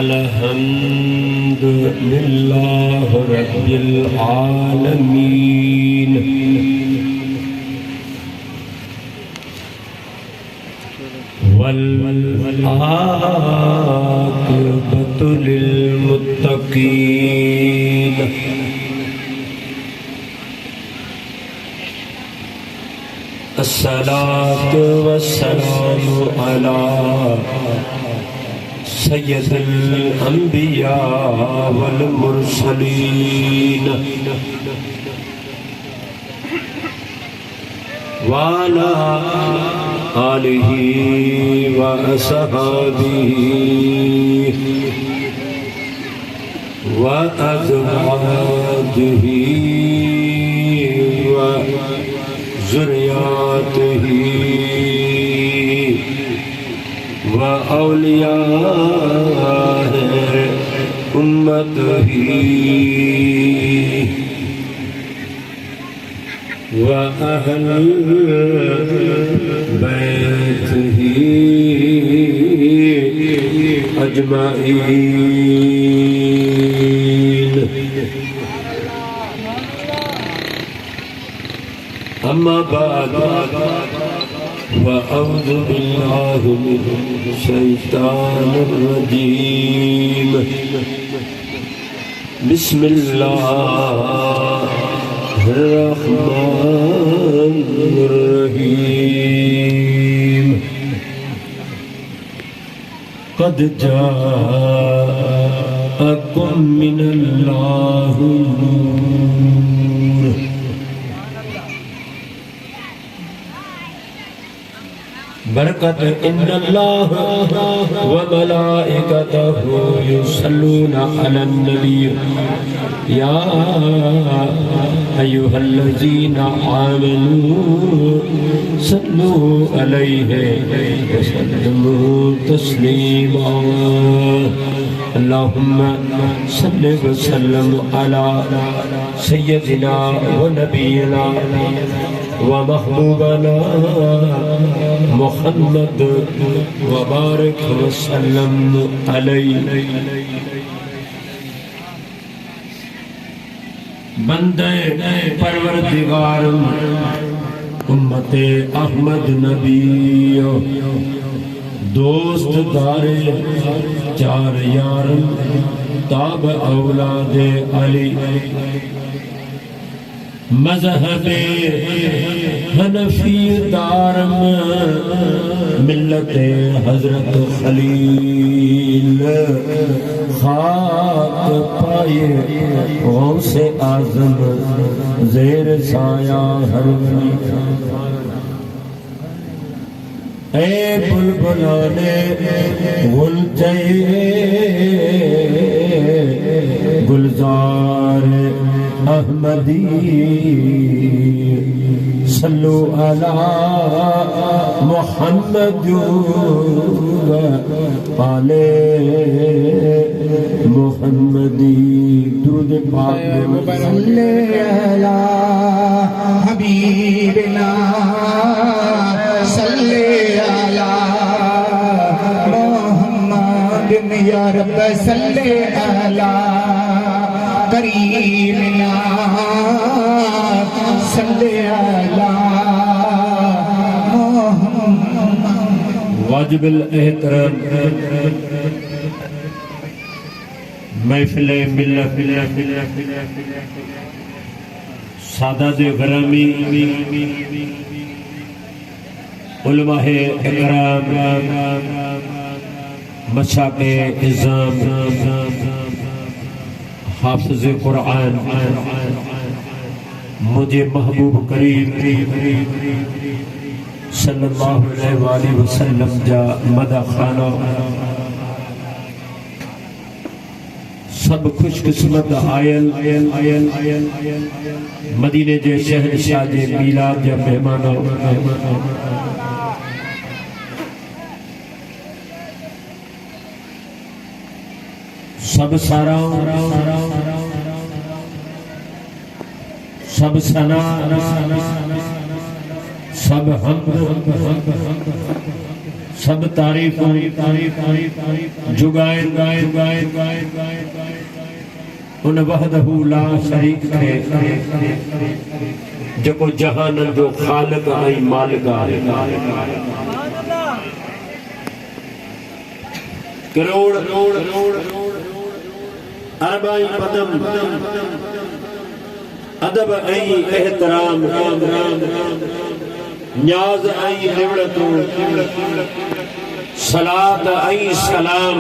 अल्हम्दुलिल्लाह रब्बिल आलमीन वल आक़िबतु लिल मुत्तक़ीन अस्सलातु वस्सलामु अला सय्यदुल अंबिया वल मुरसलीन वाला आलिही व असहाबिही व अज़वाजिही व ज़ुर्रिय्यतिही व औलियाए उम्मतिही व अहल बैतिही अजमाइन। अम्मा बाद वअऊज़ु बिल्लाहि मिनश शैतानिर रजीम। बिस्मिल्लाहिर रहमानिर रहीम। क़द जाअकुम मिनल्लाहि नूर। बरकत इन्नल्लाह व मलाइकतहु युसल्लूना अलन नबी या अय्युहल्लज़ीना आमनू सल्लू अलैहि व सल्लिमू तस्लीमा। अल्लाहुम्मा सल्लि व सल्लिम अला सय्यदिना व नबीना व महबूबना मुहम्मद व बारिक व सल्लम अलैहि। बंदे परवरदिगार उम्मते अहमद नबी दोस्त दारे चार यार ताब औलादे अली मज़हबे हनफी दारम मिल्लते हजरत खलील खाक पाए गौसे आज़म ज़ेर साया हर वली। ए बुलबुलाने गुलजे गुलजार अहमदी सल्लु अला मुहम्मद व आले मुहम्मदी। दुरूद पाक सल्ले अला हबीबिना सल्ले अला मुहम्मद या रब सल्ले अला करीमना सल्ले अला मुहम्मद। वाजिबुल एहतराम महफिले मिल्लत सादाते गरामी उलमाए इकराम मशाके इज़ाम हाफिज़ कुरान मुझे महबूब करीम सल्लल्लाहु अलैहि वसल्लम जा मदा खाना सब खुशकिस्मत आयल मदीने जे शहंशाह जे मीलाद जा मेहमान सब सारा सब सना सब हम सब तारीफ जुगाए उन वहदहू ला शरीक खे जको जहान जो खालिक ऐं मालिक आहे। करोड़ अरबाई पदम अदब ऐं एहतराम न्याज ऐं निवड़तू सलात ऐं सलाम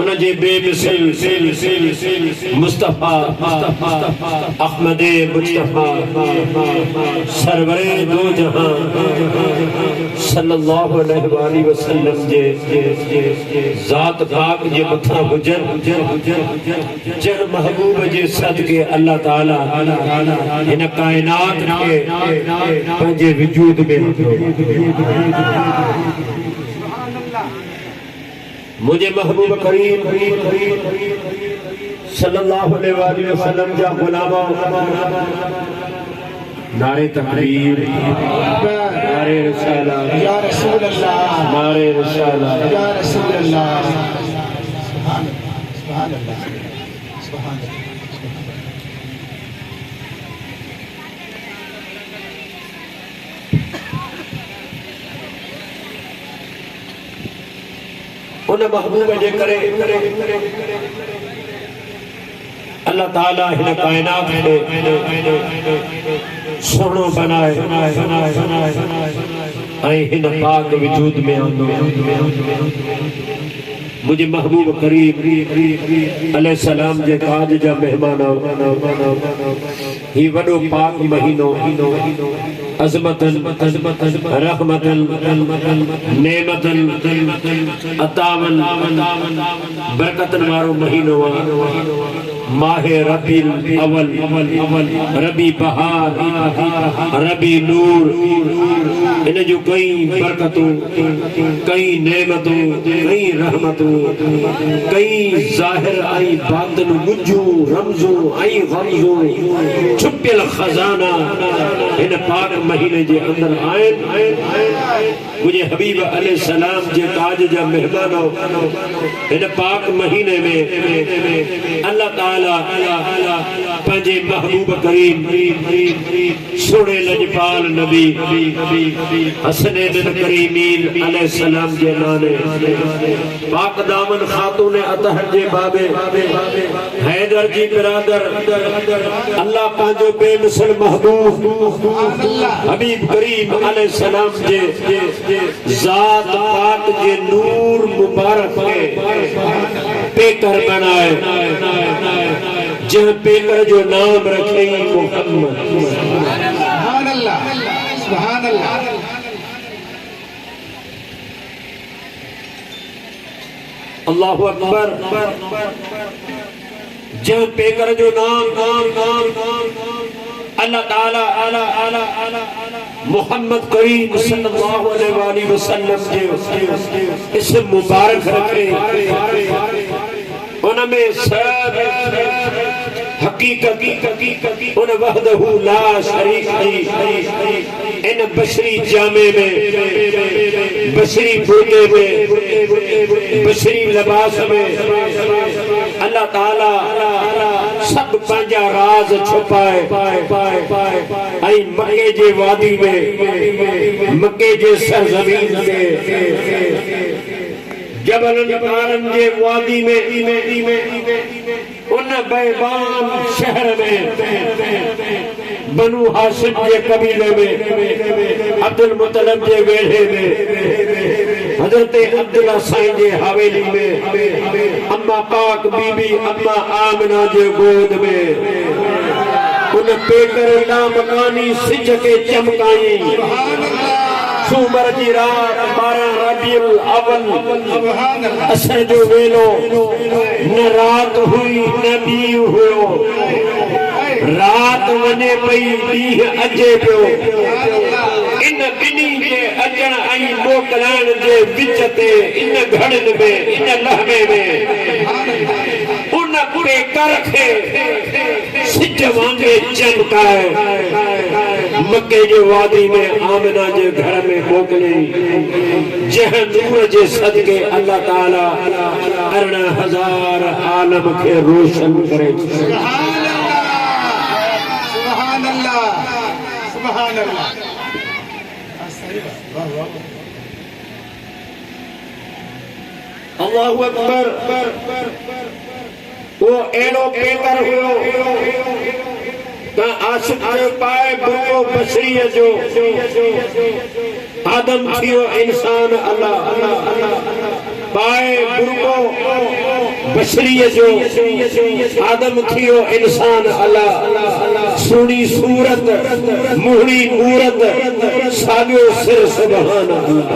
उन जे बेमिसल मुस्तफा अहमद मुस्तफा सरवरे दो जहां सल्लल्लाहु अलैहि वसल्लम जे जात पाक जे मथा हुजर जन महबूब जे सदके अल्लाह ताला इन कायनात के पंहिंजे वजूद में मुझे महबूब करीम सल्लल्लाहु अलैहि वसल्लम जा गुलामा नारे तकबीर नारे रिसालत या रसूल अल्लाह नारे रिसालत या रसूल अल्लाह सुभान अल्लाह सुभान अल्लाह। उन महबूब जे करे अल्लाह ताला हिन कायनात खे सोनो बनाए ऐं हिन पाक वजूद में आंदो। मुझे महबूब करीम अलैहि सलाम जे काज जा मेहमान ही वडो पाक महीनो अज़मतन रहमतन नेमतन अतावन बरकतन वारो महीनो माहे रबील अवल रबी बहार रबी नूर इन जो कई बरकतों कई नेमतों कई रहमतों कई ज़ाहिर आई बातिन मुझू रमजू आई गमजू छुपियल खजाना इन पाक महीने जे अंदर आए। मुझे हबीब अलैहि सलाम जे ताज जा मेहमान इन पाक महीने में अल्लाह ताला पंहिंजे महबूब करीम सोने लजपाल नबी हसनैन करीमीन अलैहि सलाम जे नाले पाक दामन खातून अतहर जे बाबे हैदर जी बिरादर अल्लाह पंहिंजो बेमिसल महबूब हबीब करीम अलैहि सलाम जे ज़ात पाक जे नूर मुबारक के पेकर बनाए जहाँ पेकर जो नाम रखे मोहम्मद। सुभान अल्लाह सुभान अल्लाह। अल्लाहु अकबर। जहाँ पेकर जो नाम अल्लाह ताला मोहम्मद करीम सल्लल्लाहु अलैहि वसल्लम जे इसम मुबारक रखे उनमें सब हकीकत उन वहदहू ला शरीक इन बशरी जामे में बशरी बूटे में बशरी लिबास में अल्लाह ताला सब पंहिंजा राज छुपाए ऐं मके जे वादी में मके जे सरजमीन में जबलन पारन जे वादी में उन बैबान शहर में बनु हाशिम के कबीले में अब्दुल मुतलब के वेढ़े में हजरत अब्दुल्ला साईं के हवेली में अम्मा पाक बीबी अम्मा आमिना के गोद में उन पेकर ला मकानी सिज के चमकाई सूमर की रात 12 रबीउल अव्वल असर जो वेलो न रात हुई न ॾींहुं हुयो रात वने पई ॾींहुं अचे पियो इन ॿिन्ही जे अचण ऐं मोकिलण जे विच ते इन घड़नि में इन लहमे में उन पे करखे सिज वांगे चमकाए मक्के जे वादी में आमिना जे घर में मोकली जह नूर जे सदके अल्लाह ताला 18,000 आलम के रोशन करे। सुभान अल्लाह सुभान अल्लाह। अल्लाहु अकबर। वो एड़ो पेकर हुयो आशिक जो पाए बुको बशरी जो आदम थियो इंसान अल्लाह पाए बुको बशरी जो आदम थियो इंसान अल्लाह सुनी सूरत मुहड़ी मूरत सागो सिर सुभान अल्लाह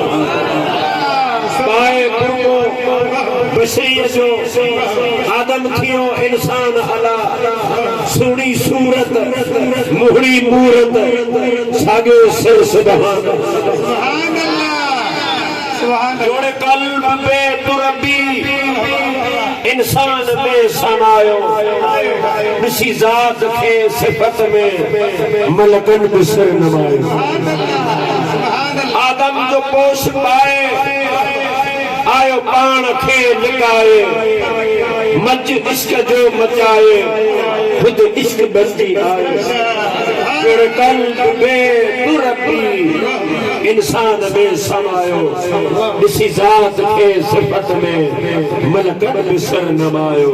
पाए बुको बशरी जो आदम थियो इंसान अल्लाह सुनी सूरत मुहड़ी मूरत सागो सिर सुभान जोड़े कल्ब पे तुरबी इंसान में समायो निशी जात के सिफत में मलकन बिसर नमायो आदम जो पोश पाए आयो पान खे लिकाए मच इश्क जो मचाए खुद इश्क बंदी आए जोड़े कल्ब पे तुरबी इंसान में समायो इसी जात के सिफत में मलकत बिसर नमायो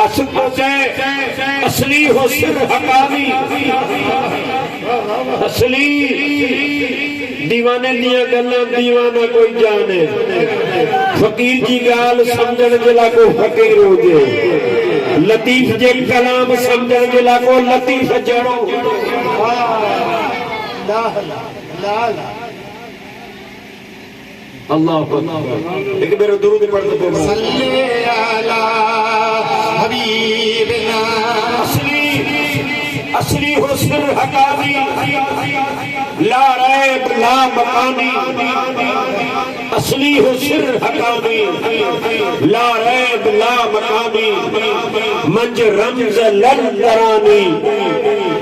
आशिक पहुंचे असली हो सिर हकामी असली दीवाने दिया गल्ला दीवाना कोई जाने फकीर की गाल समझण जिला को फकीर हो जे लतीफ जे कलाम समझण जिला को लतीफ जड़ो अल्लाह एक मेरे दुरूद पढ़ते सल्ले अला हबीबना असली हुस्न हकामी ला रैब ला मकानी असली हुस्न हकामी ला रैब ला मकानी मंज रमज लन दरानी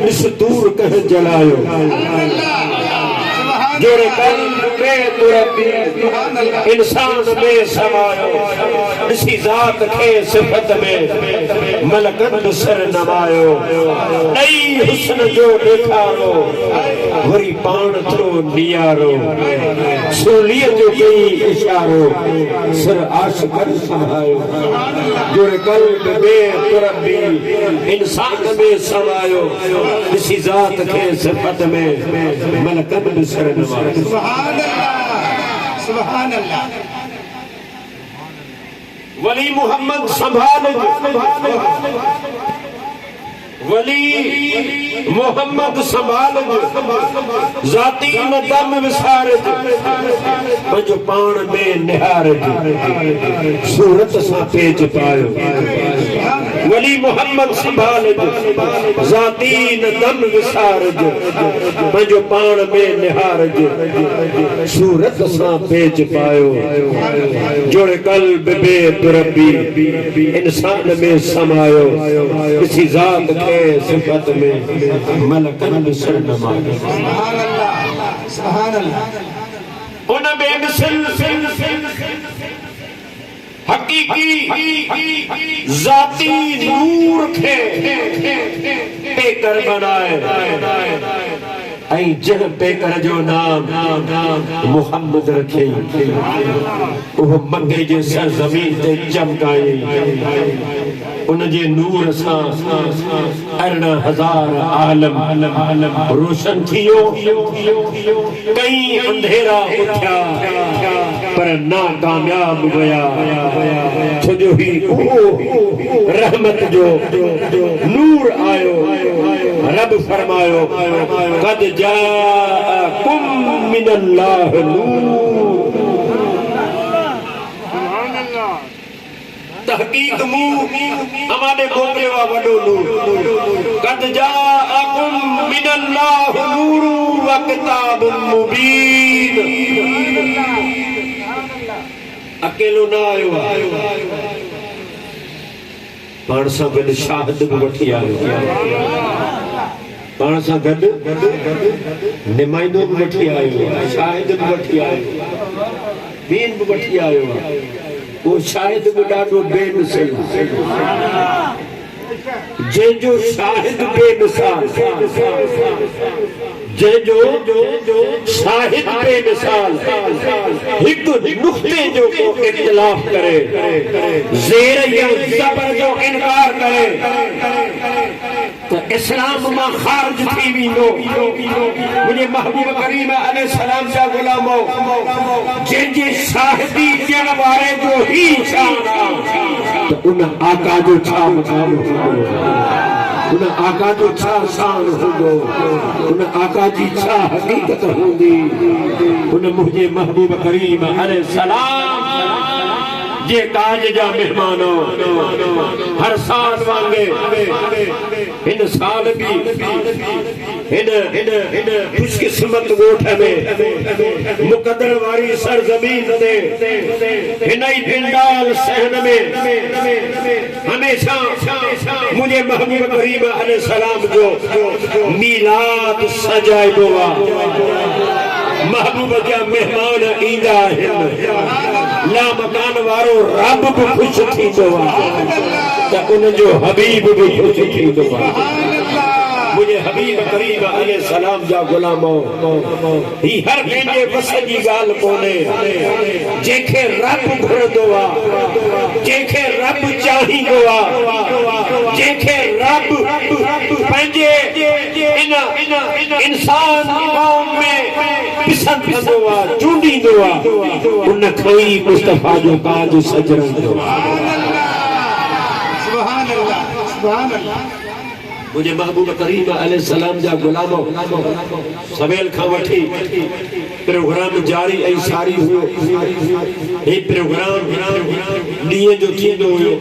इस दूर कह जलायो जोड़े कल्ब में तुरबी इंसान में समायो इसी जात के सिफत में मलकत बिसर नमायो नई हुस्न जो देखारो वरी पान थरो नियारो सोलिय जो कई इशारो सिर आशिकन संभायो जोड़े कल्ब में तुरबी इंसान में समायो इसी जात के सिफत में मलकत बिसर सुभान अल्लाह सुभान अल्लाह। वली मोहम्मद संभाल वली मोहम्मद संभाल जाती न दम विसार जो पान में निहार सूरत सा पेच पायो वली मोहम्मद संभाल जाती न दम विसार जो पान में निहार सूरत सा पेच पायो जोड़े कल्ब बे तुरबी इंसान में समायो किसी जात के सिफत में मलकन बिसर नमायो सुभान अल्लाह सुभान अल्लाह। उन बेमिसल हकीकी जाती नूर खे पेकर बनाए ऐं जह पेकर जो नाम मुहम्मद रखे वो मक्के जे सरजमीन ते चमकाए उनजे नूर सां 18,000 आलम रोशन थियो कई अंधेरा उठा पर नाकामयाब गया छो ही रहमत जो नूर आयो रब फरमायो कद जाअकुम मिनल्लाह नूर तहकीक हमारे बोले वा वडो नूर कद जाअकुम मिनल्लाह नूर व किताबुम मुबीन अकेलो ना आयो पाण सां गॾु शाहिद बि वठी आयो पाण सां गॾु निमाइंदो बि वठी आयो शाहिद बि वठी आयो बीन बि वठी आयो वो शाहिद बि ॾाढो बेमिसाल जंहिंजो शाहिद बेमिसाल जंहिंजो शाहिद बेमिसाल हिकु नुक़्ते जो को इख्तिलाफ़ करे ज़ेर या ज़बर जो इनकार करे तो इस्लाम मां ख़ारिज थी वेंदो मुंहिंजे महबूब करीम अलैहिस्सलाम जा ग़ुलामो जंहिंजे शाहिदी ॾियण वारे जो ही शान तो उन आका जो छा मुक़ाम उन आका जो छा शान हूंदो उन आका जी छा हक़ीक़त हूंदी उन मुंहिंजे महबूब करीम अलैहिस्सलाम जे काज जा मेहमान हर साल वांगे इन साल भी इन खुशकिस्मत ॻोठ में मुक़द्दर वारी सरज़मीन ते इन ई पिंडाल सहन में हमेशा मुझे महबूब करीम अलैहिस्सलाम जो मीलाद सजाइबो महबूब जा मेहमान ईंदा आहिनि ला मकान वारो रब भी खुश थींदो त उन जो हबीब भी खुश थींदो मुझे हबीब करीम अलैहिस्सलाम जा ग़ुलामो ही हर कंहिंजे वस जी ॻाल्हि कोन्हे जंहिंखे रब घुरंदो जंहिंखे रब चाहींदो जंहिंखे रब पंहिंजे इन इंसान क़ौम में पसंद कंदो चूंडींदो उन खे ई मुस्तफा जो काज सजरंदो सुभान अल्लाह सुभान अल्लाह मुझे महबूब करीम अलैहिस्सलाम जा ग़ुलामो सवेल खां वठी प्रोग्राम जारी ऐं सारी हुयो हे प्रोग्राम ॾींहं जो थींदो हुयो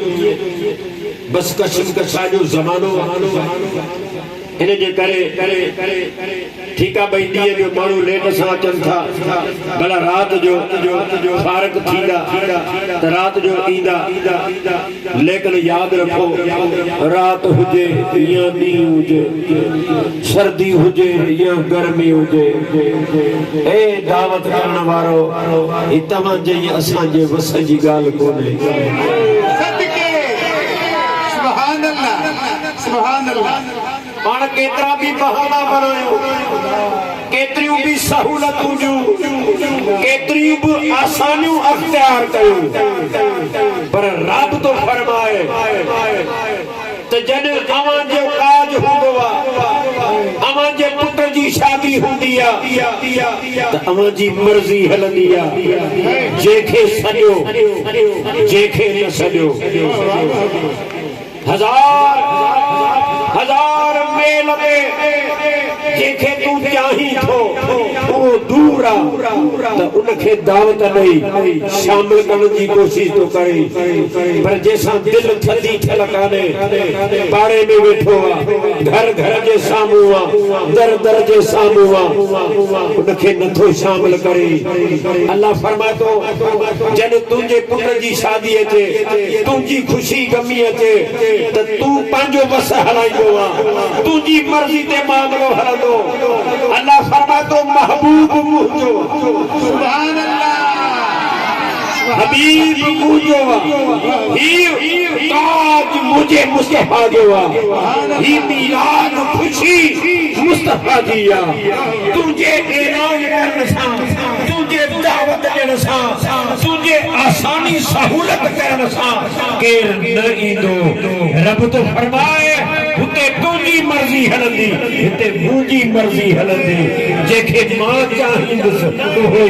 बस कशम कशा जो ज़मानो इन जे करे ठीक है भाई ॾींहं जो माण्हू लेट सां अचनि था भला राति जो फारग थींदा त राति जो ईंदा लेकिन यादि रखो राति हुजे या ॾींहुं हुजे सर्दी हुजे या गर्मी हुजे ए दावत करण वारो ही तव्हांजे असांजे वस जी ॻाल्हि कोन्हे सुभान अल्लाह सुभान अल्लाह पाण केतिरा भी बहाना बनायो केतिरियूं भी सहूलतूं ॾियूं केतिरियूं भी आसानियूं अख्तियार कयूं पर रब तो फरमाए त जॾहिं अवां जो काज हूंदो अवां जे पुट जी शादी हूंदी त अवां जी मर्ज़ी हलंदी जंहिंखे सॼो जंहिंखे न सॼो हजार मेल में जंहिंखे तूं चाहीं थो उहो दूर त उनखे दावत ॾेई शामिल करण जी कोशिश तो करे पर जंहिंसां दिलि थधी थियल कान्हे पाड़े में वेठो घर घर जे साम्हूं दर दर जे साम्हूं उनखे नथो शामिल करे अल्लाह फरमाए थो जॾहिं तुंहिंजे पुट जी शादी अचे तुंहिंजी ख़ुशी गमी अचे त तूं पंहिंजो बस हलाईंदो तुंहिंजी मर्ज़ी ते मामलो हलंदो अल्लाह फरमाए थो महबूब मुंहिंजो सुभान अल्लाह हबीब मुंहिंजो ही ताज मुझे मुस्तफा जो ही मीलाद खुशी मुस्तफा जी तुझे ऐलान करण सां तुझे दावत ॾियण सां तुझे आसानी सहूलत करण सां केर न ईंदो रब तो फरमाए हुते तुंहिंजी मर्ज़ी हलंदी हिते मुंहिंजी मर्ज़ी हलंदी जंहिंखे मां चाहींदुसि उहो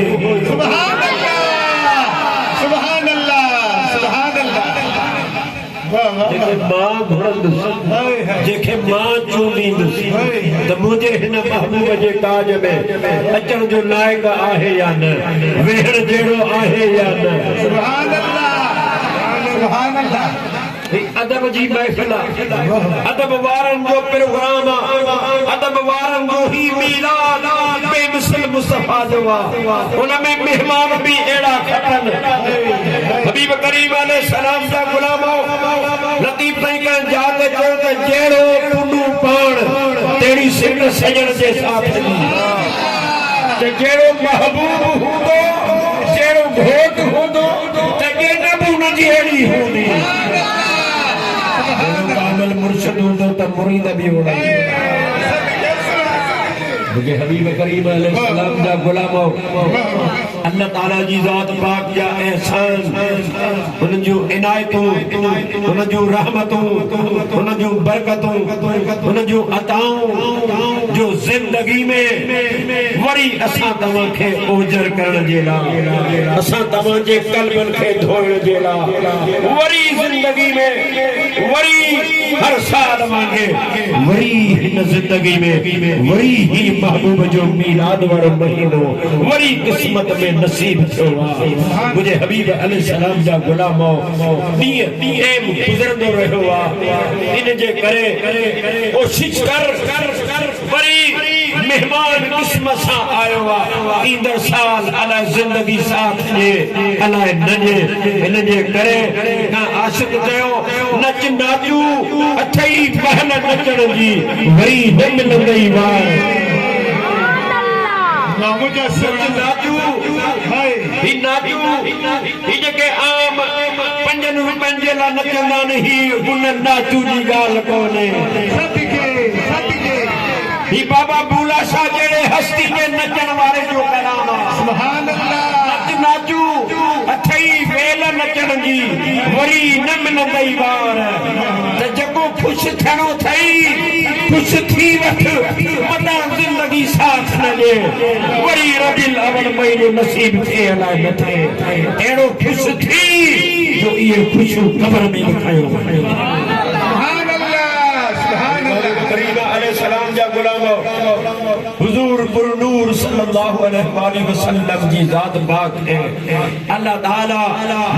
सुभान अल्लाह सुभान अल्लाह सुभान अल्लाह जेके मां घुरंदुसि जेके मां चूंडींदुसि त मुंहिंजे हिन महबूब जे काज में अचण जो लाइक़ आहे या न वेहण जहिड़ो आहे या न सुभान अल्लाह सुभान अल्लाह अदब जी महफिल अदब वारन जो प्रोग्राम अदब वारन जो ही मीलाद बेमिसल मुस्तफा जो उनमें मेहमान भी एड़ा खटन हबीब करीम अलैहि सलाम जा गुलामो लतीफ भाई का जाते चलते जेड़ो पुनु पान तेरी सिर सजन जे साथ ते जेड़ो महबूब हुंदो जेड़ो घोट हुंदो ते जेड़ो न जेड़ी हुंदी कामल मुर्शिद हुंदो त मुरीद भी होड़ा मुझे हबीब करीम अलैहि सलाम जा गुलामो अल्लाह ताला जी जात पाक जा एहसान उन जो इनायतों उन जो रहमतों उन जो बरकतों उन जो अताओं जो जिंदगी में वरी असा तवा के ओजर करण जेला असा तवा जे कल्बन के धोइण जेला वरी जिंदगी में वरी हर साल मांगे वरी इन जिंदगी में वरी ही महबूब जो मीलाद वारो महीनो वरी किस्मत में नसीब थियो मुझे हबीब अलैहि सलाम जा गुलामो टीएम गुजरंदो रहो इन जे करे कोशिश कर वरी मेहमान किस्मत सा आयो इंदर साल अला जिंदगी साथ जे अला नजे इन जे करे का आशिक कयो नच नाचू अथई पहल नचण जी वरी न मिलंदई वार नाचू ही नाचू ही जेके आम 5 रुपयन जे ला नचंदा नहीं उन नाचू जी गाल कोने ही बाबा बूला शाह जेड़े हस्ती के नचन वाले जो कलाम सुभान अल्लाह नच नाचू अथई वेल नचण जी वरी न मिलंदई वार त जको खुश थियणो थई खुश थी वठ मता जिंदगी साथ न दे वरी रबिल अवल महीनो नसीब थे अला न थे एड़ो खुश थी जो ये खुशू कब्र में लिखायो सुभान अल्लाह सुभान अल्लाह करीम अलैहि सलाम जा गुलामो हुजूर पुरनूर सल्लल्लाहु अलैहि वसल्लम जी जात पाक है अल्लाह ताला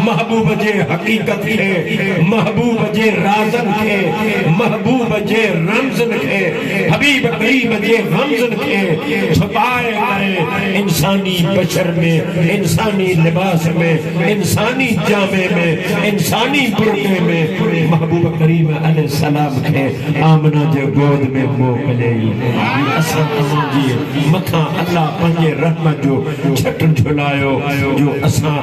महबूब जे हकीकत है महबूब जे राज़न के महबूब जे रमज़न के हबीब करीम जे रमज़न के छुपाए करे इंसानी बशर में इंसानी लिबास में इंसानी जामे में इंसानी बुर्के में महबूब करीम अलैहि सलाम के आमना जे गोद में मोकले असा जी मथा अल्लाह पंजे रहमत जो छट झुलायो जो असा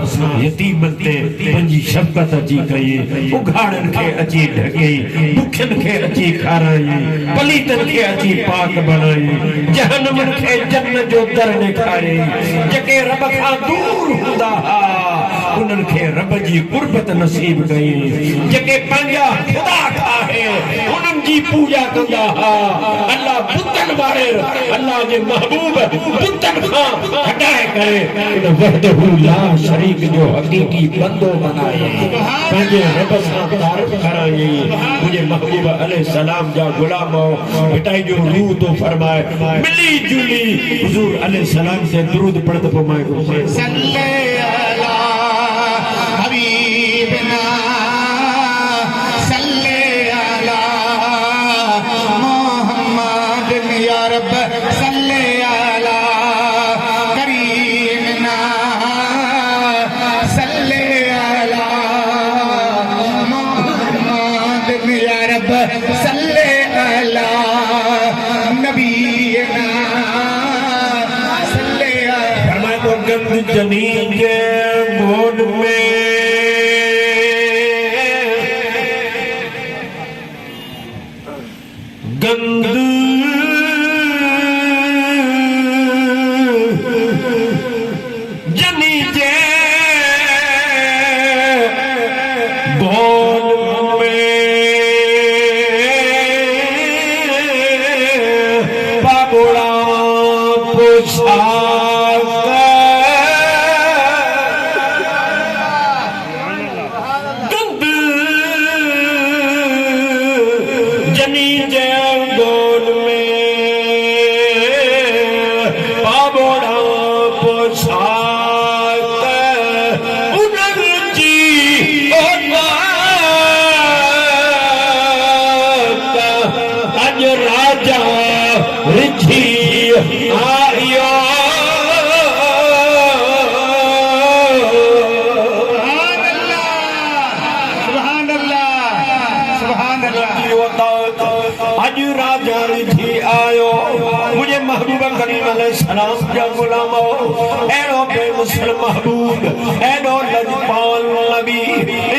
यतीमन ते पंजी शफकत अची कई उघाड़न के अची ढकई भुखन के अची खाराई पलीतन के अची पाक बनाई जहन्नम के जन्नत जो दर निखारे जके रब खां दूर हुंदा उनन के रब जी कुर्बत नसीब कई जके पंजा खुदा खाहे उनन जी पूजा कंदा अल्लाह बुतन वारे अल्लाह जे महबूब बुतन खां हटाए करे इन वहदहू ला शरीक जो हकीकी बंदो बनाए पंजे रब सां तारीफ कराई मुझे महबूब अलैहि सलाम जा गुलामो बेटाई जो रूह तो फरमाए मिली जुली हुजूर अलैहि सलाम से दुरूद पढ़त फरमाए सल्ले अला हबीबना सल्ले अला मोहम्मद या रब सल्ले अला करीमना सल्ले अला मोहम्मद या रब सल्ले अला नबीना सल्ले फरमाए तो गंद जनीन के मोड में गंद जनी जे बोल में बाबुड़ा पूछा गुलामो एड़ो बेमिसाल महबूब एड़ो लजपाल नबी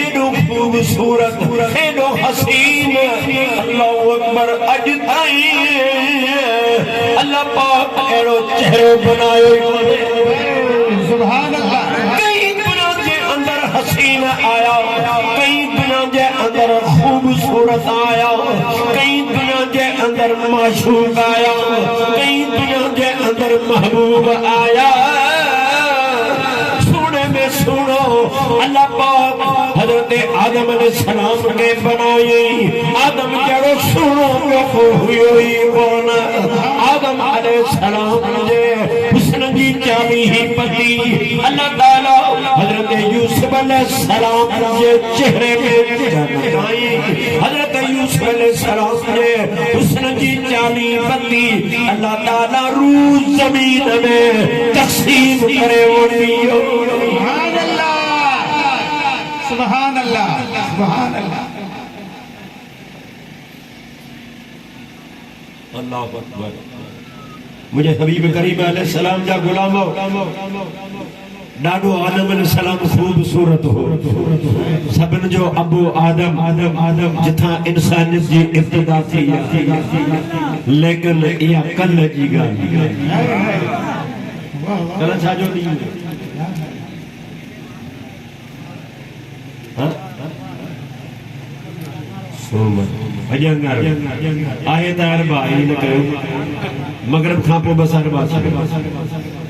एड़ो खूबसूरत एड़ो हसीन अल्लाहु अकबर अज ताईं अल्लाह पाक एड़ो चेहरो बनायो सुभान अल्लाह कई दिनों के अंदर हसीन आया कई दिनों के अंदर खूबसूरत आया कई दिनों के अंदर माशूक आया कई दिनों के अंदर महबूब आया सुने में सुनो अल्लाह पाक हजरत आदम अलैहिस्सलाम के बनाए आदम जड़ो सुनो को हुई कौन आदम अलैहिस्सलाम जे हुस्न जी चाबी ही पति अल्लाह ताला हजरत यूसुफ अलैहिस्सलाम जे चेहरे में जगाई हजरत यूसुफ अलैहिस्सलाम जे हुस्न जी चाबी पति अल्लाह ताला रूह जमीन में तकसीम करे वणियो सुभान अल्लाह सुभान अल्लाह सुभान अल्लाह अल्लाहु अकबर मुझे हबीब करीम अलैहिस्सलाम जा गुलामो डाडो आदम अलैहिस्सलाम खूबसूरत हो सबन जो अबू आदम आदम आदम जिथा इंसानियत जी इब्तिदा थी लेकिन या कल जी गाल कल छा जो दी हां सोमर अजंगर आए त अरबा इन कयो मगरब खां पोइ बस अरबा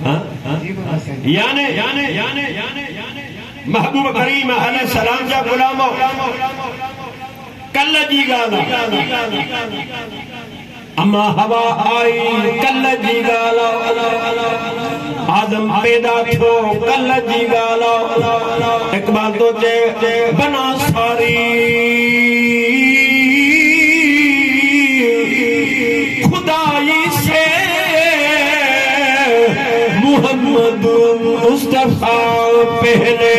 हां याने याने याने याने महबूब करीम अलैहिस्सलाम जा गुलामो कल जी गाल अम्मा हवा आई कल जी गाल आदम पैदा थो कल जी गाल इकबाल तो जे बना सारी खुदाई से मोहम्मद मुस्तफा पहले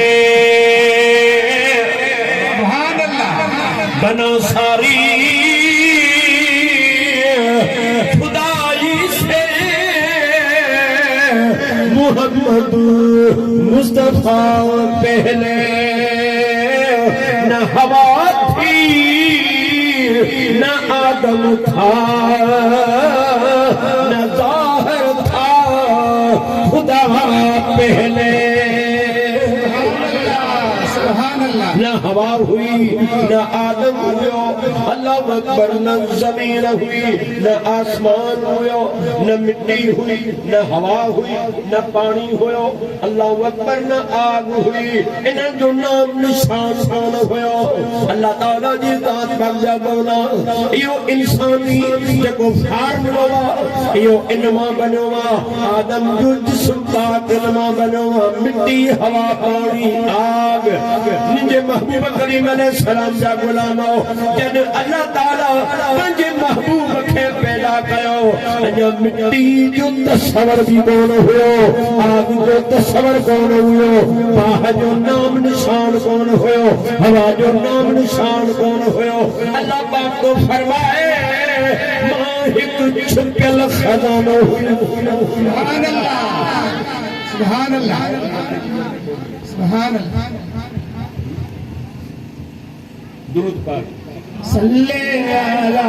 सुभान अल्लाह बना सारी खुदाई से मोहम्मद मुस्तफा पहले न हवा थी न आदम था न जाहिर था खुदा पहले सुभान अल्लाह न हवा हुई न आदम हुयो अल्लाह अकबर न जमीन हुई न आसमान हुयो न मिट्टी हुई न हवा हुई न पानी हुयो अल्लाह अकबर न आग हुई इन जो नाम निशान कौन हुयो अल्लाह ताला जी ज़ात बंदा बोला यो इंसानी जेको फार्मूलो यो इनमा बनो आदम जो जिस्म पाक इनमा बनो मिट्टी हवा पानी आग निजे महबूब करीम अलैहिस्सलाम जा गुलामो जद अल्लाह ताला पंजे महबूब खे पैदा कयो अञा मिट्टी जो तस्वर भी कोन हुयो आग जो तस्वर कोन हुयो बाह जो नाम निशान कोन हुयो हवा जो नाम निशान कोन हुयो अल्लाह पाक को फरमाए मां हिक छुपल खजानो हुयो सुभान अल्लाह सुभान अल्लाह सुभान अल्लाह दुरूद पाक सल्ले अला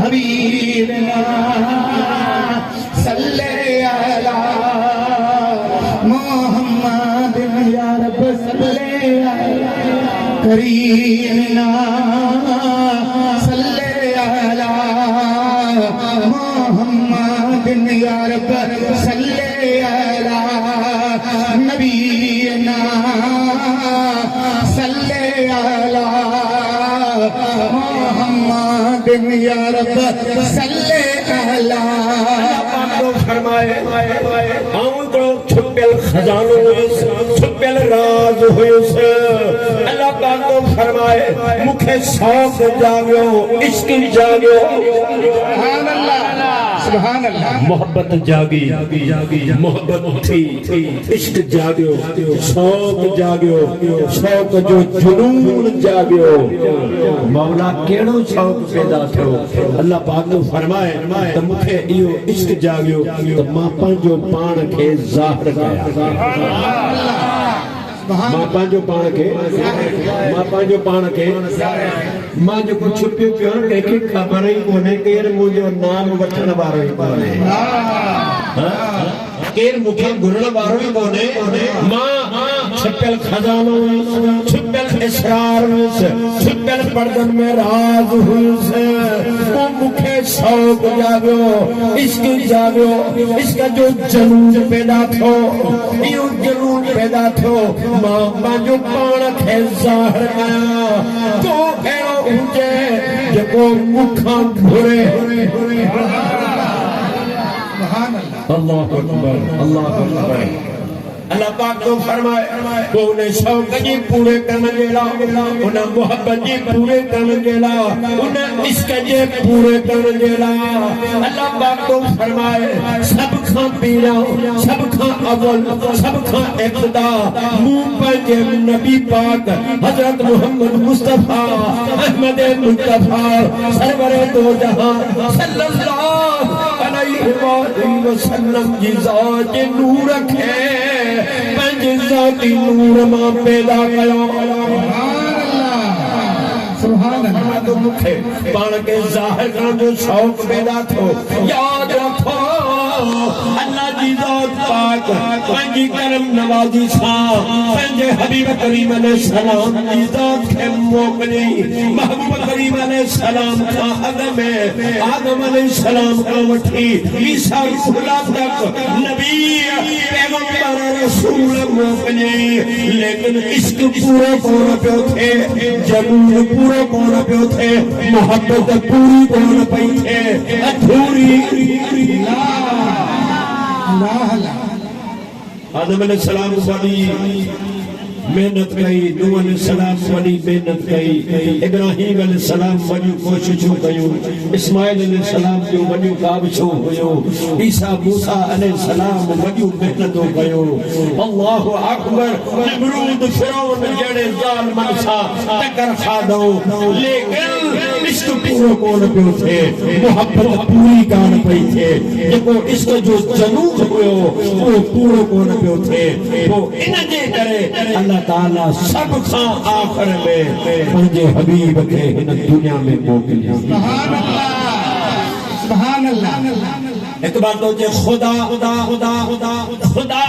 हबीबना सल्ले अला मोहम्मद या रब सल्ले अला करीमना सल्ले अला मोहम्मद या रब सल्ले अला नबीना सल्ले अला मोहम्मद या रब सल्ले अला तो फरमाए आऊं तो छुपल खजानो छुपल राज हुयुस अल्लाह पाक तो फरमाए मुखे शौक जागयो इश्क जागयो सुभान अल्लाह सुभान अल्लाह मोहब्बत जागी मोहब्बत थी इश्क जागियो शौक जागियो शौक जो जुनून जागियो मौला केड़ो शौक पैदा थियो अल्लाह पाक ने फरमाए त मुखे इयो इश्क जागियो त मां पंहिंजो पाण खे ज़ाहिर कया मां पंहिंजो पाण खे मां जेको छुपियो पियो कंहिंखे ख़बर ई कोन्हे केरु मुंहिंजो नाम वठण वारो ई कोन्हे केरु मूंखे घुरण वारो ई कोन्हे मां छुपियल खजानो छुपियल इसरार छुपियल पर्दन में राज हुयुसि वो मूंखे शौक जागियो इश्क जागियो इश्क जो जनून पैदा थियो इहो जनून पैदा थियो मां पंहिंजो पाण खे ज़ाहिर कयां तो अहिड़ो हुजे जेको मूंखां घुरे अल्लाह अकबर अल्लाह पाक तो फरमाए को उन शौक जी पूरे करने जेला उन मोहब्बत जी पूरे करने जेला उन इश्क जे पूरे करने जेला अल्लाह पाक तो फरमाए सब खां पीरा सब खां अव्वल सब खां इब्तिदा मुंह पंहिंजे नबी पाक हजरत मोहम्मद मुस्तफा अहमद मुस्तफा सरवरे दो जहां सल्लल्लाहु अलैहि वसल्लम जी ज़ात नूर खे पंहिंजे ज़ाती नूर मां पैदा कयो सुभान अल्लाह तो मुखे पाण खे ज़ाहिर करण जो शौक पैदा थियो याद रखो अल्लाह जी ज़ात पाक पंहिंजी करम नवाज़ी सां पंहिंजे हबीब करीम अलैहि सलाम जी ज़ात खे मोकिली महबूब करीम अलैहि सलाम खां अॻ में आदम अलैहि सलाम खां वठी ईसा रूहुल्लाह तक नबी पैगंबर रसूल मोकिली लेकिन इश्क पूरो कोन पियो थिए जनून पूरो कोन पियो थिए मोहब्बत पूरी कोन पई थिए अधूरी आदम अलैहि सलाम वाली मेहनत कई नूह अलैहि सलाम वॾी मेहनत कई इब्राहिम अलैहि सलाम वॾियूं कोशिशूं कयूं इस्माइल अलैहि सलाम जो वॾियूं काबिशूं हुयो ईसा मूसा अलैहि सलाम वॾियूं मेहनतूं कयो अल्लाहु अकबर नमरूद फिरौन जहिड़े ज़ालिमनि सां टकर खाधो लेकिन इश्क पूरो कोन पियो थिए मोहब्बत पूरी कान पई थिए जेको इश्क जो जनून हुयो उहो पूरो कोन पियो थिए पोइ इन जे करे अल्लाह ताला सब खां आखिर में पंहिंजे हबीब खे हिन दुनिया में मोकिलियो सुभान अल्लाह सुभान अल्लाह एक बार तो जे खुदा खुदा खुदा खुदा खुदा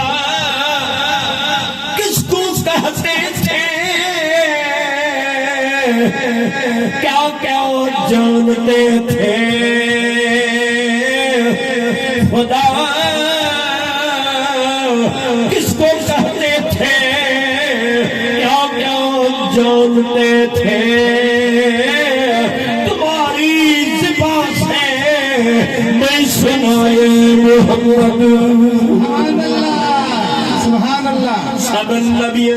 किसको कहते थे क्या क्या जानते थे खुदा किसको कहते थे जानते थे तुम्हारी ज़ुबान से मैं सुनाए मोहम्मद सुभान अल्लाह सब नबी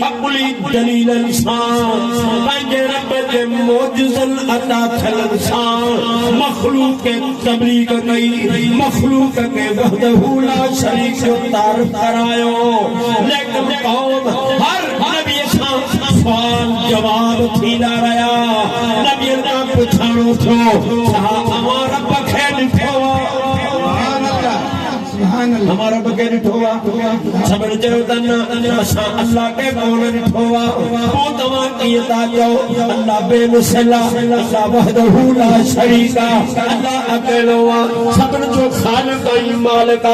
अक़ली दलील इंसान पंहिंजे रब जे मौजज़न अता थियण सां मख़लूक़ खे तबलीग कई मख़लूक़ खे वहदहू ला शरीक जो तारीफ़ करायो लेकिन कौम हर नबी सवाल जवाब थींदा रहिया नबी ना पुछणो थियो छा अवां रब खे ॾिठो हमारा बके ॾिठो सभिनी चयो त न असां अल्लाह खे कोन ॾिठो पोइ तव्हां कीअं था चओ अल्लाह बेमिसल अल्लाह वहदहू ला शरीक अल्लाह अकेलो सभिनी जो ख़ालिक़ ऐं मालिक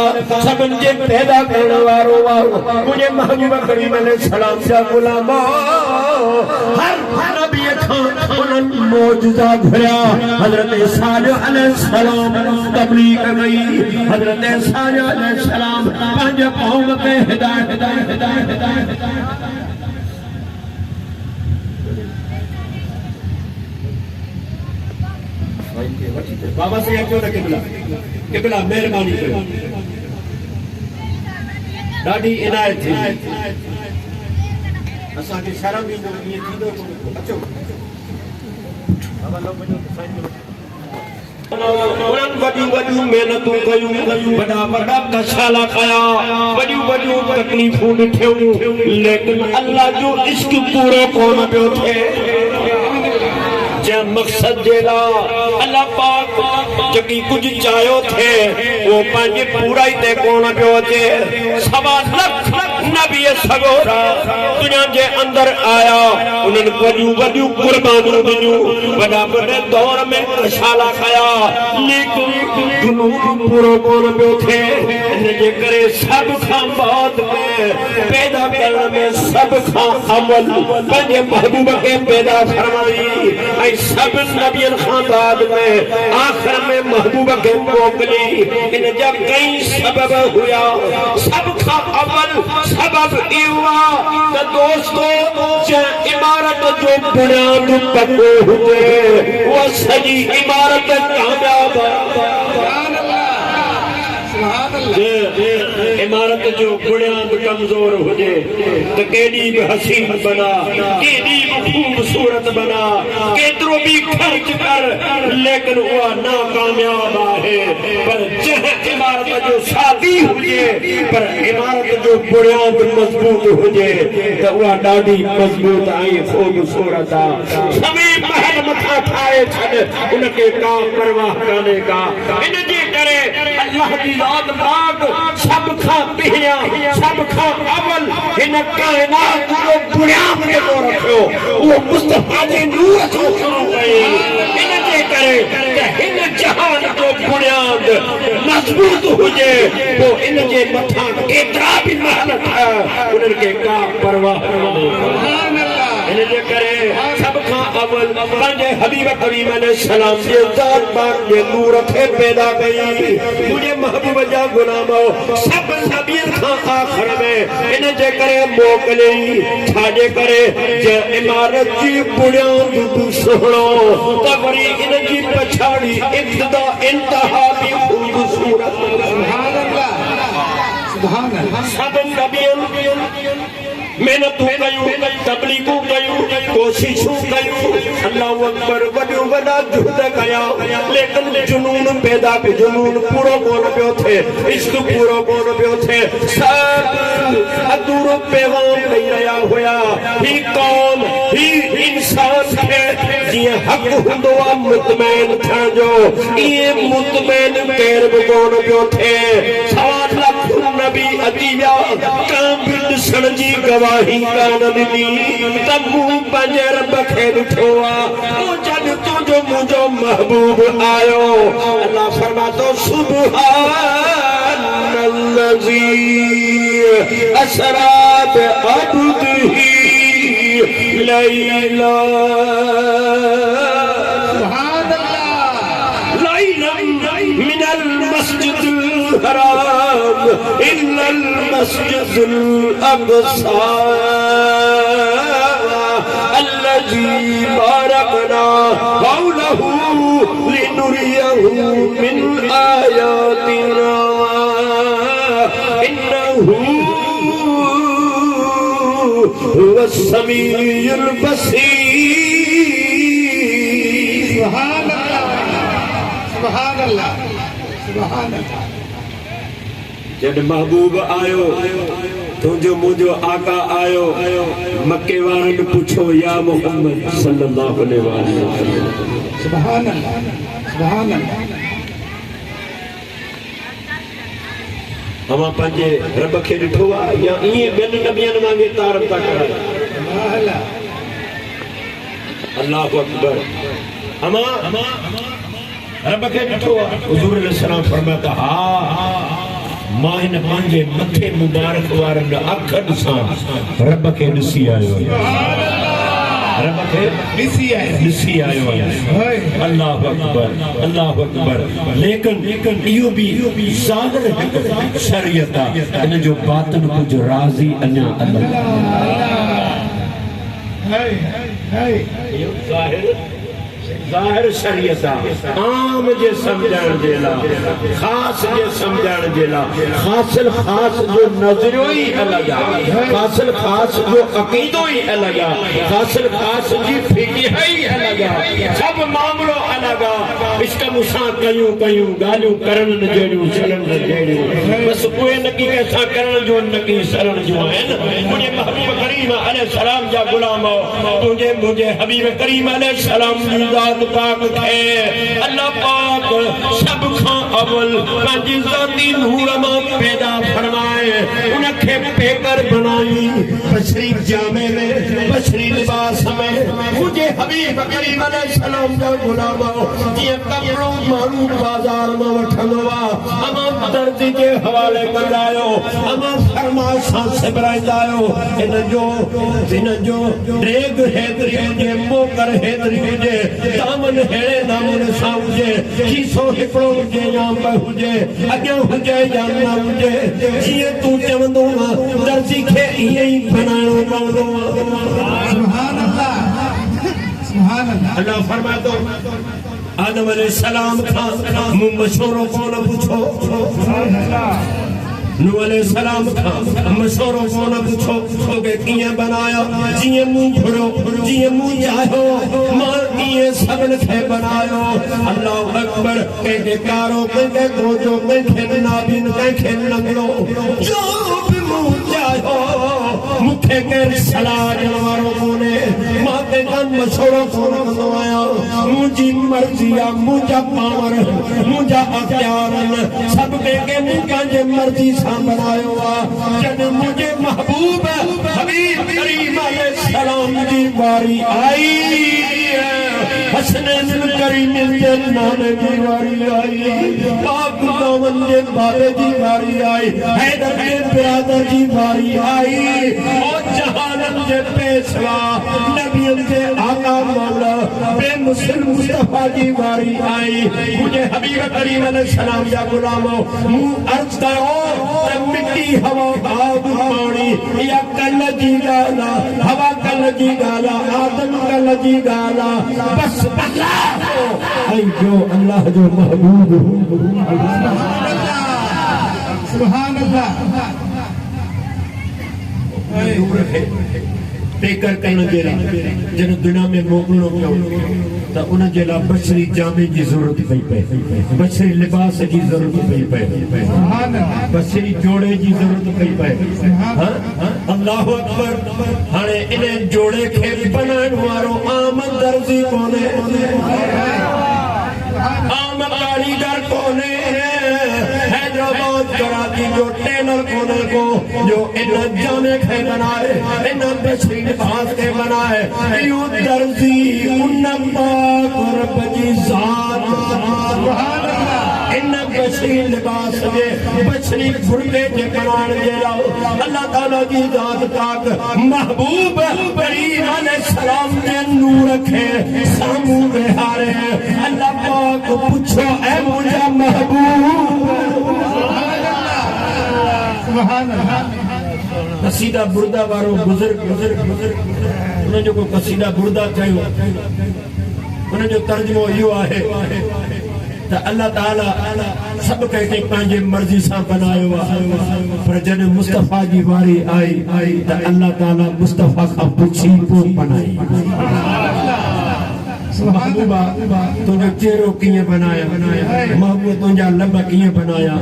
सभिनी जे पैदा करण वारो मुंहिंजे महबूब करीम अलैहि सलाम जा गुलाम हर नबी खां उन्हनि मौजज़ा घुरिया हज़रत सालिह अलैहि सलाम तबलीग कई हज़रत सालिह अलैहि सलाम पंहिंजे कौम खे हिदायत बाबा से अचो न किबला महिरबानी कयो ॾाढी इनायत थी असांखे शर्म ईंदो ईअं थींदो अचो बाबा लो वञो साईं उन्हनि वॾियूं वॾियूं महिनतूं कयूं वॾा वॾा कशाला कया वॾियूं वॾियूं तकलीफ़ूं ॾिठियूं लेकिन अल्लाह जो इश्क पूरो कोन पियो थिए जंहिं मक़सद जे लाइ अल्लाह पाक जेकी कुझु चाहियो थे उहो पंहिंजे पूराई ते कोन पियो अचे 1.25 लख नबी सगोरा दुनिया जे अंदर आया उन्हनि वॾियूं वॾियूं क़ुर्बानियूं ॾिनियूं वॾा वॾे दौर में कशाला कया लेकिन जुनून पूरो कोन पियो थिए इन जे करे सभ खां बाद में पैदा करण में सभ खां अवल पंहिंजे महबूब खे पैदा फरमाई ऐं सब नबियन खां बाद में आखिर में महबूब खे मोकिली इन जा कई सबब हुया सब खां अवल सबब इहो त दोस्तो जंहिं इमारत जो बुनियाद पको हुजे उहा सॼी इमारत कामयाब इमारत जो बुनियाद कमजोर हुजे तो केडी भी हसीन बना केडी भी खूबसूरत बना केतरो भी खर्च कर लेकिन वह नाकामयाब है पर जह इमारत जो शादी हुजे पर इमारत जो बुनियाद मजबूत हुजे तो वह ॾाढी मजबूत आई खूबसूरत सभी महल मथा ठाए छॾ उनके का परवाह काने का इन जे करे अल्लाह की ज़ात पाक सब खां पहिरियां सब खां अवल हिन काइनात जो बुनियाद जेको रखियो उहो मुस्तफा जे नूर जो शुरू कई इन जे करे त हिन जहान जो बुनियाद मजबूत हुजे पोइ इन जे मथां केतिरा बि महल उन्हनि खे का परवाह कोन्हे इन जे करे सब खां अवल पंहिंजे हबीब करीम अलैहिस्सलाम जे ज़ात पाक जे नूर खे पैदा कई मुंहिंजे महबूब जा गुलाम सब नबियन खां आखिर में इन जे करे मोकिली छाजे करे जे इमारत जी बुनियाद तू सुहिणो त वरी इन जी पछाड़ी इब्तिदा इंतहा बि खूबसूरत सुभान अल्लाह सुभान अल्लाह सब नबियन मेहनतूं कयूं तबलीगूं कयूं कोशिशूं कयूं अल्लाहु अकबर वॾियूं वॾा जुहद कया लेकिन जुनून पैदा जुनून पूरो कोन पियो थिए इश्क पूरो कोन पियो थिए सब अधूरो पैगाम ॾेई रहिया हुया ही कौम ही इंसान खे जीअं हक़ हूंदो आहे मुतमैन थियण जो इएं मुतमैन केर बि कोन पियो थिए 1.25 लख नबी अची विया कां बि ॾिसण जी गवाही कान ॾिनी त मूं पंहिंजे रब खे ॾिठो आहे जॾहिं तुंहिंजो मुंहिंजो महबूब आयो अल्लाह फरमातो सुब्हानल्लज़ी असरा बिअब्दिही लैला मिनल मस्जिदिल हराम इल्लल मस्जिदुल अक़सा अल्लज़ी बारकना हौलहू लिनुरियहू मिन आयातिना इन्नहू हुवस समीउल बसीर सुभान अल्लाह सुभान अल्लाह सुभान अल्लाह जब महबूब आयो तुझो मुझो आका आयो मक्के वारन पूछो या मोहम्मद सल्लल्लाहु अलैहि वसल्लम सुभान अल्लाह सुभान अल्लाह हम पंहिंजे रब खे ॾिठो आहे या ईअं ॿियनि नबियनि वांगुरु तारीफ़ था कनि अल्लाहु अकबर हम रब खे ॾिठो आहे हुज़ूर अलैहिस्सलाम फरमाता हा मां हिन पंहिंजे मथे मुबारक वारनि अख ॾिसां रब खे ॾिसी आयो रब खे ॾिसी आयो अल्लाहु अकबर लेकिन इहो बि ज़ाहिर शरीयत आहे इन जो बातिन कुझु राज़ी अञा अलॻि ظاهر شریعت عام जे समझण जे लाइ ख़ास जे समझण जे लाइ हासिल ख़ास जो नज़रियो ही अलग आहे हासिल ख़ास जो अक़ीदो ही अलग आहे हासिल ख़ास जी फ़िक़ह ही अलग आहे सब मामलो अलग आहे इश्क मुसां कयूं ॻाल्हियूं करण न जहिड़ियूं चलण न जहिड़ियूं बस उहे नकी कंहिंसां करण जो नकी सरण जो आहिनि मुंहिंजे महबूब करीम अलैहि सलाम जा गुलाम तुंहिंजे मुंहिंजे हबीब करीम अलैहि सलाम जी ज़ात पाक खे अल्लाह पाक सब खां अव्वल पंहिंजी ज़ाती नूर मां पैदा फरमाए उनखे पेकर बनाई बशरी जामे में बशरी लिबास में मुंहिंजे हबीब करीम अलैहि सलाम जा गुलाम जीअं कपिड़ो माण्हू बाज़ार मां वठंदो आहे अमा दर्जी जे हवाले कंदा आहियो अमा फरमाइश सां सिबराईंदा आहियो हिन जो ड्रेग हेतिरी हुजे मोकर हेतिरी हुजे दामन हेड़े नमूने सां हुजे खीसो हिकिड़ो हुजे या ॿ हुजे अॻियां हुजे या न हुजे जीअं तूं चवंदो दर्जी खे ईअं ई बनाइणो पवंदो सुभान अल्लाह सुभान अल्लाह अल्लाह फरमाए थो आदम अलैहिस्सलाम खां मूं मशवरो कोन पुछो नूह अलैहिस्सलाम खां मशवरो कोन पुछो तोखे कीअं बनाया जीअं मूं घुरियो जीअं मूं चाहियो मां कीअं सभिनि खे बनायो अल्लाहु अकबर कंहिंखे कारो कंहिंखे गोजो कंहिंखे नाबीन कंहिंखे नंगलो जो बि मूं चाहियो मूंखे केरु सलाह ॾियण वारो कोन्हे मां कंहिंखां मशवरो कोन कंदो आहियां मुंहिंजी मर्ज़ी आहे मुंहिंजा पावर मुंहिंजा अख़्तियार सभु कंहिंखे मूं पंहिंजे मर्ज़ी सां बनायो आहे जॾहिं मुंहिंजे महबूब हबीब करीम अलैहिस्सलाम जी वारी आई हसनैन करीम जे नाने जी वारी आई पाक दामन जे बाबे जी वारी आई हैदर जे बिरादर जी वारी आई और जहानन जे पेशवा नबियन जे आका मौला बेमुसल मुस्तफा जी वारी आई मुझे हबीब करीम अलैहिस्सलाम जा गुलामो मूं अर्ज़ कयो मिट्टी हवा आग पानी या कल जी गाला हवा कल जी गाला आदम कल जी गाला बस अल्लाह जो अल्लाह जो महबूब सुभान अल्लाह पेकर करण जे लाइ जन दुनिया में मोकिलणो पियो त उन जे लाइ बशरी जामे जी ज़रूरत पई पए बशरी लिबास जी ज़रूरत पई पए बशरी जोड़े जी ज़रूरत पई पए अल्लाहु अकबर हाणे इन जोड़े खे बनाइण वारो आम दर्जी कोन्हे आम कारीगर कोन्हे हैदराबाद कराची जो टेलर कोने को जो इन जामे खे बनाए इन बशरी लिबास के बनाए यो दर्जी उन पाक रब जी ज़ात सुभान अल्लाह इन बशरी लिबास जे बशरी फुर्के जे बनाइण जे लाइ अल्लाह ताला जी ज़ात पाक महबूब करीम अलैहिस्सलाम जे नूर खे साम्हूं विहारे अल्लाह पाक पुछो ऐ मुंहिंजा महबूब कसीदा बुर्दा वारो बुजुर्ग उन जो को कसीदा बुर्दा कयो उन जो तर्जुमो इहो आहे त अल्लाह ताला सब कंहिंखे पंहिंजे मर्ज़ी सां बनायो आहे पर जॾहिं मुस्तफ़ा जी वारी आई त अल्लाह ताला मुस्तफ़ा खां पुछी पोइ बनाई महबूबा तुझो चेहरो कीअं बनाया महबूबा तुझा लब कीअं बनाया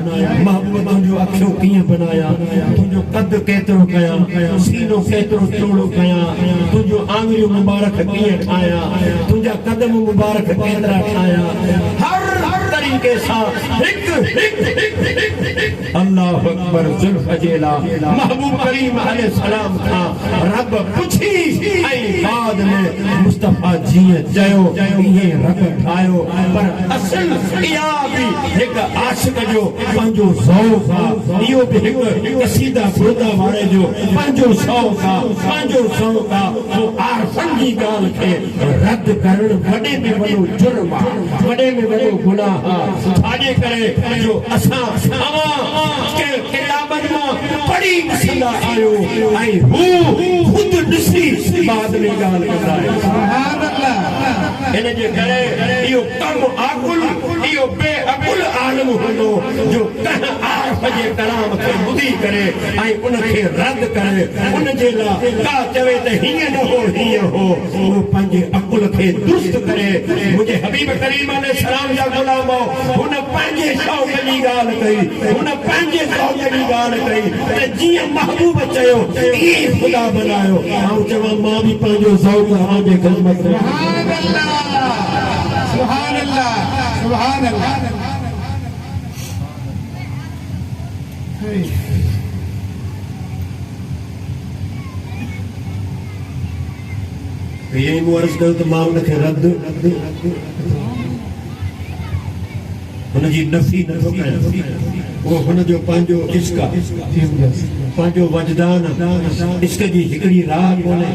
महबूबा तुझो अखियूं कीअं बनाया तुझो कद केतिरो कया सीनो केतिरो चौड़ो कया तुझो आंगुरियूं मुबारक कीअं ठाया तुझा कदम मुबारक केतिरा ठाया हर तरीके सां अल्लाहु अकबर जुल्फ जेला महबूब करीम अलैहिस्सलाम खां रब पुछी ऐं बाद में मुस्तफ़ा जीअं चयो ये रब ठायो पर असल इहा भी एक आशिक जो पंहिंजो ज़ौक़ आहे इहो भी एक कसीदा बुर्दा वारे जो पंहिंजो ज़ौक़ आहे पंहिंजो ज़ौक़ आहे वो आरफ़न जी ॻाल्हि खे रद्द करणु वॾे में वॾो जुर्म आहे वॾे में वॾो गुनाह आहे छाजे करे जो असां के किताबनि मां पढ़ी ॾिसंदा आहियूं ऐं हू ख़ुदि ॾिसी बाद में ॻाल्हि कंदा आहियूं सुभान अल्लाह इन जे करे इहो कमु आकुल इहो बेअकुल आलम हूंदो जो कंहिं आरफ जे कलाम खे ॿुधी करे ऐं उनखे रद करे उन जे लाइ का चवे त हीअं न हो हीअं हो उहो पंहिंजे अकुल खे दुरुस्त करे मुंहिंजे हबीब करीम अलैहिस्सलाम जा गुलाम हुन पंहिंजे शौक़ जी ॻाल्हि कई हुन पंहिंजे शौक़ जी ॻाल्हि कई त जीअं महबूब चयो ईअं ख़ुदा बनायो ऐं चवां मां बि पंहिंजो ज़ौक़ तव्हांजे ख़िदमत में सुभान अल्लाह सुभान अल्लाह यही मुअर्ज़ कयो त मां उनखे रद हुनजी नफ़ी नथो कयां उहो हुनजो पंहिंजो इश्क आहे पंहिंजो वजदान इश्क जी हिकिड़ी राह कोन्हे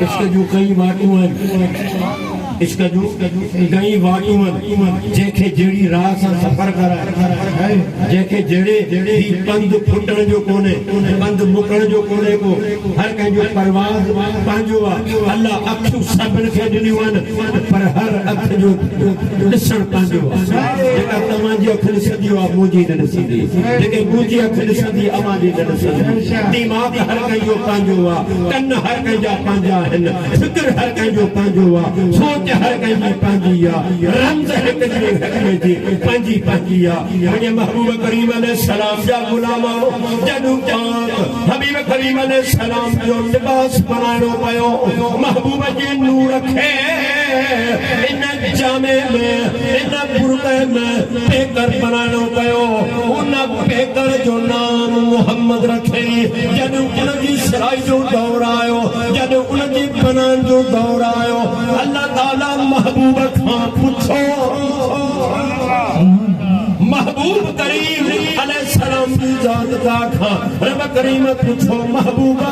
इश्क जूं कई वाटूं आहिनि इश्क जूं कई वाटूं आहिनि जंहिंखे जहिड़ी राह सां सफ़र कराए जंहिंखे जहिड़े पंधु फुटण जो कोन्हे पंधु मुकण जो कोन्हे को हर कंहिंजो परवाज़ पंहिंजो आहे अल्लाह अखियूं सभिनि खे ॾिनियूं आहिनि पर हर अख जो ॾिसणु पंहिंजो आहे जेका तव्हांजी अखि ॾिसंदी आहे मुंहिंजी न ॾिसंदी जेके मुंहिंजी अखि ॾिसंदी अव्हांजी न ॾिसंदी दिमाग़ हर कंहिंजो पंहिंजो आहे कन हर कंहिंजा पंहिंजा आहिनि फिक्र हर कंहिंजो पंहिंजो आहे सोच हर कंहिंजी पंहिंजी आहे रमज़ हिक जी पंहिंजी पंहिंजी आहे मुंहिंजे महबूब करीम अलैहिस्सलाम जा गुलाम जॾहिं पाक हबीब करीम अलैहिस्सलाम जो लिबास बनाइणो पियो महबूब जे नूर खे इन जामे में इन बुरक़े में पेकर बनाइणो पियो उन पेकर जो नाम मोहम्मद रखे जॾहिं उनजी सिलाई जो दौर आयो जॾहिं उनजी बनाइण जो दौर आयो अल्लाह ताला महबूब खां पुछो महबूब करीम अलैहिस्सलाम की जात खां रब करीम पुछो महबूबा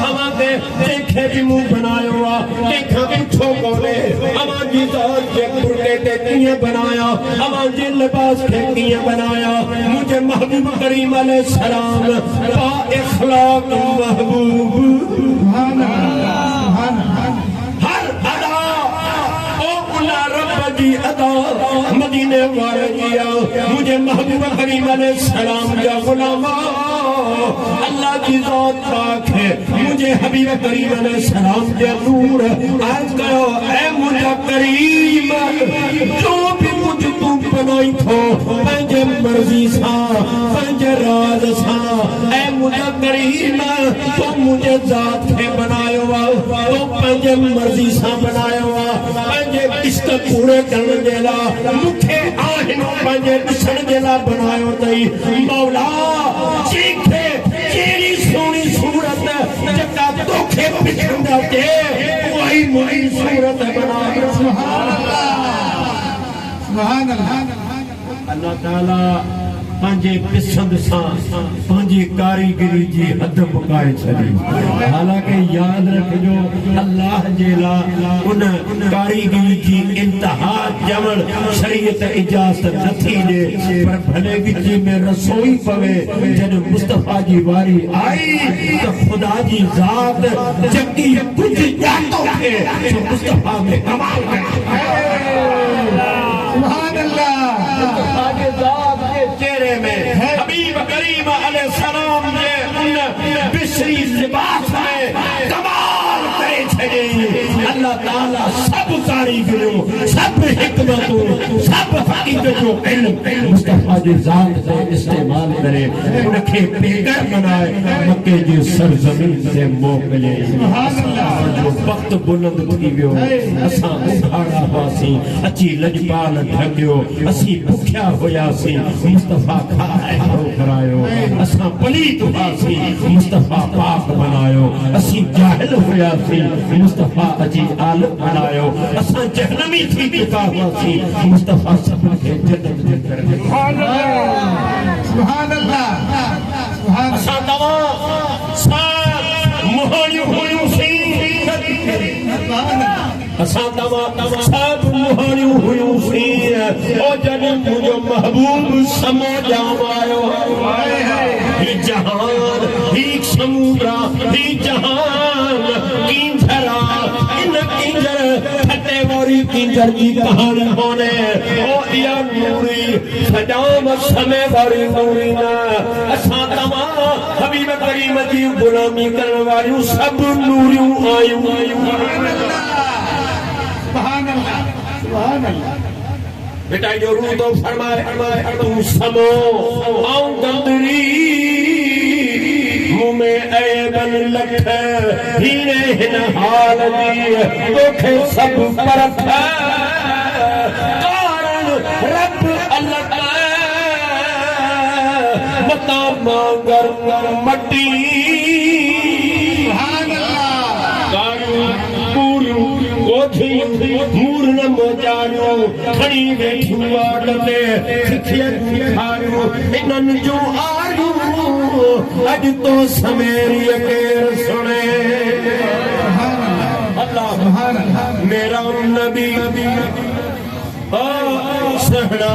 अवां के देखे भी मुंह बनायो आ देखा पुछो कोने अवां जी जात के बुरके ते किए बनाया अवां जी लिबास के किए बनाया मुझे महबूब करीम अलैहिस्सलाम बा इखलाक महबूब सुभान अल्लाह हर अदा ओ उला रब जी अदा मदीने वाले किया मुझे महबूब करीम अलैहिस्सलाम जा गुलाम अल्लाह की ज़ात पाक है मुझे हबीब करीम अलैहिस्सलाम के नूर आज कहो ऐ मुझे करीम जो भी कुछ तू बनाई थो पंहिंजे मर्जी सां पंहिंजे राज सां ऐ मुझे करीम तो मुझे ज़ात खे बनायो आहे तो पंहिंजे मर्जी सां बनायो आहे पंहिंजे इश्क पूरे करण जे लाइ मूंखे आहिनि पंहिंजे ॾिसण जे लाइ बनायो अथई मौला जंहिंखे कहिड़ी सुहिणी सूरत जेका तोखे पसंदि अचे उहा ई मुंहिंजी सूरत बनायो सुभान अल्लाह अल्लाह ताला पंहिंजे पसंदि सां पंहिंजी कारीगरी जी हद मुकाए छॾी हालांकि यादि रखिजो अल्लाह जे लाइ उन कारीगरी जी इंतहा ॼमण शरीयत इजाज़त नथी ॾे पर भले विच में रसोई पवे जॾहिं मुस्तफ़ा जी वारी आई त ख़ुदा जी ज़ात जकी कुझु ॼातो थे सो मुस्तफ़ा में कमाल सुभान अल्लाह मुस्तफ़ा जी ज़ात के चेहरे में हबीब करीम अलैहिस्सलाम जे उन बिसरी लिबास में कमाल करे छॾे अल्लाह ताला सब कारीगरियूं सब हिकमतूं सब हक़ीक़त जो इल्म मुस्तफ़ा जी ज़ात से इस्तेमाल करे उनखे बेगर बनाए मक्के जी सरज़मीन से मोकिले जो वक्त बुलंद थी वियो असां उघाड़ा हुआसीं अची लजपाल ढकियो असीं भुखिया हुयासीं मुस्तफ़ा खाराए करायो असां पलीत हुआसीं मुस्तफ़ा पाक बनायो असीं जाहिल हुयासीं मुस्तफ़ा अची आलिम बनायो असां जहनमी थी चुका हुआसीं मुस्तफ़ा सभिनी खे जन्नत जे कर सुभान अल्लाह असां तव्हां सां मोहणियूं हुयूंसीं असां तव्हां सब मोहणियूं हुयूंसीं ओ जॾहिं मुंहिंजो महबूब समो जाम आयो ही जहान ही समुद्र ही जहान की धरा खिंजर की कहानी होने ओ या नूरी सजाम समय बारी नूरी ना असा तमा हबीब करीम जी गुलामी करने वाली सब नूरियों आयु सुभान अल्लाह सुभान अल्लाह बेटा जो रू तो फरमाए तू समो आऊं गंदरी मुँह में ऐबन लख हीने हिन हाल दी तोखे सब परख कारण रब अलग मता मांगर मटी सुभान अल्लाह मूर न मोजारियो खणी वेठू वाडते सिखियत खारियो इन्हनि जो आरियो अज तो समेरी केर सुने अल्लाह सुभान अल्लाह मेरा नबी सहना